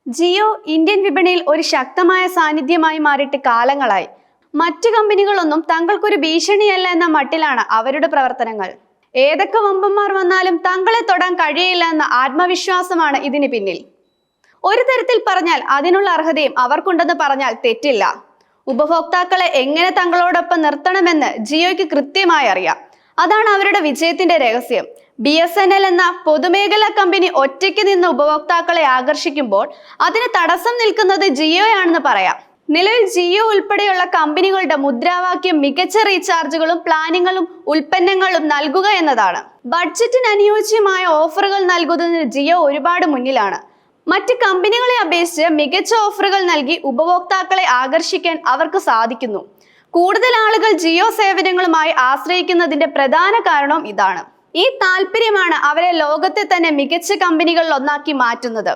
Jio Indian വിപണിയിൽ ഒരു ശക്തമായ സാന്നിധ്യമായി മാറിയിട്ട് കാലങ്ങളായി. മറ്റു കമ്പനികളൊന്നും തങ്ങൾക്കൊരു ഭീഷണിയല്ല എന്ന മട്ടിലാണ് അവരുടെ പ്രവർത്തനങ്ങൾ. ഏതൊക്കെ വമ്പന്മാർ വന്നാലും തങ്ങളെ തൊടാൻ കഴിയില്ല എന്ന ആത്മവിശ്വാസമാണ് ഇതിന് പിന്നിൽ. ഒരു തരത്തിൽ പറഞ്ഞാൽ അതിനുള്ള അർഹതയും അവർക്കുണ്ടെന്ന് പറഞ്ഞാൽ തെറ്റില്ല. ഉപഭോക്താക്കളെ എങ്ങനെ തങ്ങളോടൊപ്പം നിർത്തണമെന്ന് ജിയോയ്ക്ക് കൃത്യമായി അറിയാം. അതാണ് അവരുടെ വിജയത്തിന്റെ രഹസ്യം. BSNL എന്ന പൊതുമേഖലാ കമ്പനി ഒറ്റയ്ക്ക് നിന്ന് ഉപഭോക്താക്കളെ ആകർഷിക്കുമ്പോൾ അതിന് തടസ്സം നിൽക്കുന്നത് ജിയോയാണെന്ന് പറയാം. നിലവിൽ ജിയോ ഉൾപ്പെടെയുള്ള കമ്പനികളുടെ മുദ്രാവാക്യം മികച്ച റീചാർജുകളും പ്ലാനുകളും ഉൽപ്പന്നങ്ങളും നൽകുക എന്നതാണ്. ബഡ്ജറ്റിന് അനുയോജ്യമായ ഓഫറുകൾ നൽകുന്നതിന് ജിയോ ഒരുപാട് മുന്നിലാണ്. മറ്റ് കമ്പനികളെ അപേക്ഷിച്ച് മികച്ച ഓഫറുകൾ നൽകി ഉപഭോക്താക്കളെ ആകർഷിക്കാൻ അവർക്ക് സാധിക്കുന്നു. കൂടുതൽ ആളുകൾ ജിയോ സേവനങ്ങളുമായി ആശ്രയിക്കുന്നതിന്റെ പ്രധാന കാരണവും ഇതാണ്. ഈ താല്പര്യമാണ് അവരെ ലോകത്തെ തന്നെ മികച്ച കമ്പനികളിൽ ഒന്നാക്കി മാറ്റുന്നത്.